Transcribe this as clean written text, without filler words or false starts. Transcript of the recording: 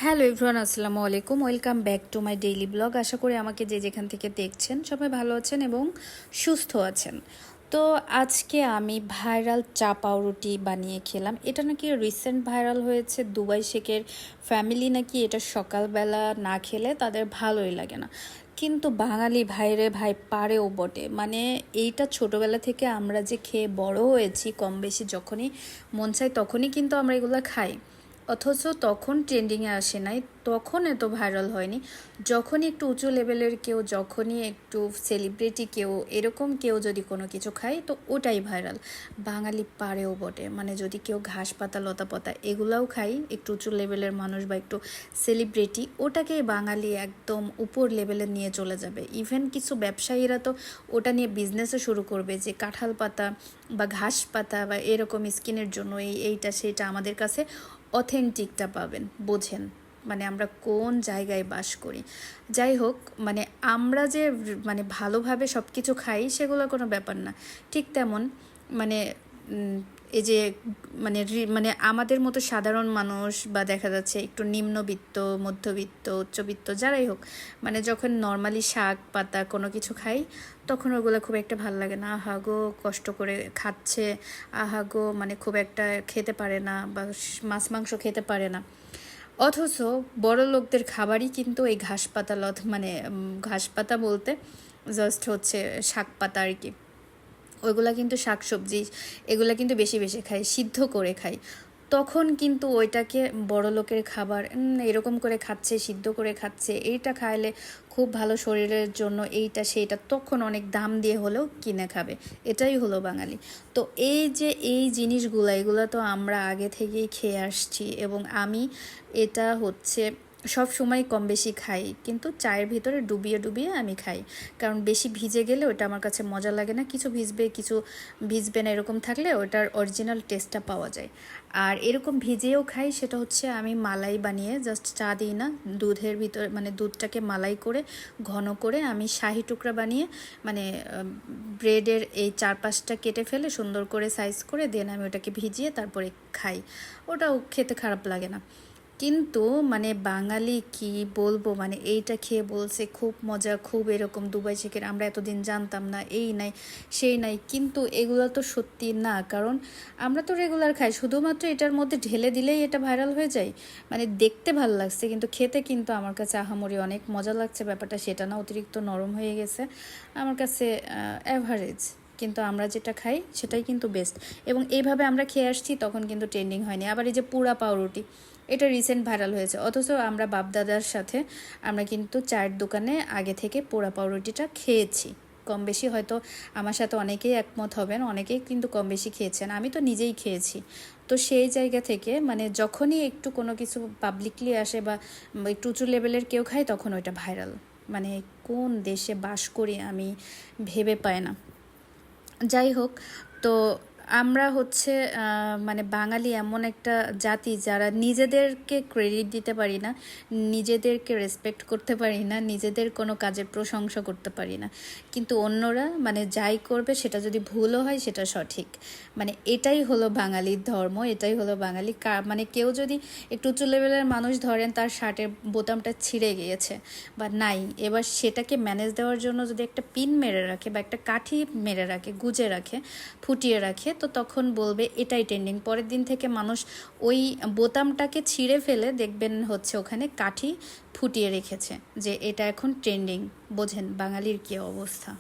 Hello everyone, আসসালামু আলাইকুম। Welcome back to my daily blog. আশা করি আমাকে যে যেখান থেকে দেখছেন সবাই ভালো আছেন এবং সুস্থ আছেন। তো আজকে আমি ভাইরাল চা পাউরুটি বানিয়ে খেলাম। এটা নাকি রিসেন্ট ভাইরাল হয়েছে। দুবাই শেখের ফ্যামিলি নাকি এটা সকালবেলা না খেলে তাদের ভালোই লাগে না, কিন্তু বাঙালি ভাইরে ভাই পারেও বটে। মানে এইটা ছোটোবেলা থেকে আমরা যে খেয়ে বড় হয়েছি, কম বেশি যখনই মন চাই তখনই কিন্তু আমরা এগুলো খাই, অথচ তখন ট্রেন্ডিংয়ে আসে নাই, তখন এত ভাইরাল হয়নি। যখনই একটু উঁচু লেভেলের কেউ, যখনই একটু সেলিব্রিটি কেউ, এরকম কেউ যদি কোনো কিছু খায় তো ওটাই ভাইরাল। বাঙালি পারেও বটে। মানে যদি কেউ ঘাস পাতা লতা পাতা এগুলাও খাই, একটু উঁচু লেভেলের মানুষ বা একটু সেলিব্রিটি, ওটাকেই বাঙালি একদম উপর লেভেলে নিয়ে চলে যাবে। ইভেন কিছু ব্যবসায়ীরা তো ওটা নিয়ে বিজনেসও শুরু করবে, যে কাঁঠাল পাতা বা ঘাস পাতা বা এরকম স্কিনের জন্য এইটা সেইটা আমাদের কাছে অথেন্টিকটা পাবেন। বোঝেন মানে আমরা কোন জায়গায় বাস করি। যাই হোক, মানে আমরা যে মানে ভালোভাবে সব কিছু খাই সেগুলো কোনো ব্যাপার না। ঠিক তেমন মানে এই যে মানে মানে আমাদের মতো সাধারণ মানুষ বা দেখা যাচ্ছে একটু নিম্নবিত্ত, মধ্যবিত্ত, উচ্চবিত্ত যারাই হোক, মানে যখন নর্মালি শাক পাতা কোনো কিছু খাই তখন ওগুলো খুব একটা ভালো লাগে না। আহা গো কষ্ট করে খাচ্ছে, আহা গো মানে খুব একটা খেতে পারে না বা মাছ মাংস খেতে পারে না। অথচ বড় লোকদের খাবারই কিন্তু এই ঘাস পাতা মানে ঘাস পাতা বলতে জাস্ট হচ্ছে শাক পাতা আর কি। ওইগুলা কিন্তু শাকসবজি এগুলা কিন্তু বেশি বেশি খাই, সিদ্ধ করে খাই। তখন কিন্তু ওইটাকে বড় লোকের খাবার এরকম করে খাচ্ছে, সিদ্ধ করে খাচ্ছে, এইটা খাইলে খুব ভালো শরীরের জন্য, এইটা সেইটা, তখন অনেক দাম দিয়ে হলেও কিনে খাবে। এটাই হলো বাঙালি। তো এই যে এই জিনিসগুলো, এগুলো তো আমরা আগে থেকেই খেয়ে আসছি এবং আমি এটা হচ্ছে সব সময় কম বেশি খাই, কিন্তু চায়ের ভিতরে ডুবিয়ে ডুবিয়ে আমি খাই। কারণ বেশি ভিজে গেলে ওটা আমার কাছে মজা লাগে না। কিছু ভিজবে কিছু ভিজবে না, এরকম থাকলে ওটার অরিজিনাল টেস্টটা পাওয়া যায়। আর এরকম ভিজেও খাই, সেটা হচ্ছে আমি মালাই বানিয়ে, জাস্ট চা দিই না, দুধের ভিতরে মানে দুধটাকে মালাই করে ঘন করে আমি শাহি টুকরা বানিয়ে, মানে ব্রেডের এই 4-5টা কেটে ফেলে সুন্দর করে সাইজ করে দেন আমি ওটাকে ভিজিয়ে তারপরে খাই। ওটাও খেতে খারাপ লাগে না। কিন্তু মানে বাঙালি কি বলবো, মানে এইটা খেয়ে বলছে খুব মজা, খুব এরকম দুবাই শেখের, আমরা এতদিন জানতাম না, এই নাই সেই নাই। কিন্তু এগুলো তো সত্যি না, কারণ আমরা তো রেগুলার খাই। শুধুমাত্র এটার মধ্যে ঢেলে দিলেই এটা ভাইরাল হয়ে যায়। মানে দেখতে ভালো লাগছে, কিন্তু খেতে কিন্তু আমার কাছে আহামরি অনেক মজা লাগছে। ব্যাপারটা সেটা না, অতিরিক্ত নরম হয়ে গেছে আমার কাছে, অ্যাভারেজ। কিন্তু আমরা যেটা খাই সেটাই কিন্তু বেস্ট। এবং এইভাবে আমরা খেয়ে আসছি, তখন কিন্তু ট্রেন্ডিং হয়নি। আবার এই যে পুরা পাউরুটি, এটা রিসেন্ট ভাইরাল হয়েছে, অথচ আমরা বাপদাদার সাথে আমরা কিন্তু চায়ের দোকানে আগে থেকে পোড়া পাউরুটিটা খেয়েছি। কম বেশি হয়তো আমার সাথে অনেকেই একমত হবেন, অনেকেই কিন্তু কম বেশি খেয়েছেন, আমি তো নিজেই খেয়েছি। তো সেই জায়গা থেকে মানে যখনই একটু কোনো কিছু পাবলিকলি আসে বা একটু উঁচু লেভেলের কেউ খায় তখন ওইটা ভাইরাল। মানে কোন দেশে বাস করি আমি ভেবে পাই না। যাই হোক, তো আমরা হচ্ছে মানে বাঙালি এমন একটা জাতি যারা নিজেদেরকে ক্রেডিট দিতে পারি না, নিজেদেরকে রেসপেক্ট করতে পারি না, নিজেদের কোনো কাজের প্রশংসা করতে পারি না। কিন্তু অন্যরা মানে যাই করবে সেটা যদি ভুলও হয় সেটা সঠিক। মানে এটাই হলো বাঙালির ধর্ম, এটাই হলো বাঙালি। মানে কেউ যদি একটু উঁচু লেভেলের মানুষ ধরেন, তার শার্টের বোতামটা ছিঁড়ে গিয়েছে বা নাই, এবার সেটাকে ম্যানেজ দেওয়ার জন্য যদি একটা পিন মেরে রাখে বা একটা কাঠি মেরে রাখে, গুজে রাখে, ফুটিয়ে রাখে, তো তখন বলবে এটাই ট্রেন্ডিং। পরের দিন থেকে মানুষ ওই বোতামটাকে ছিঁড়ে ফেলে দেখবেন হচ্ছে ওখানে কাঠি ফুটিয়ে রেখেছে, যে এটা এখন ট্রেন্ডিং। বোঝেন বাঙালির কী অবস্থা।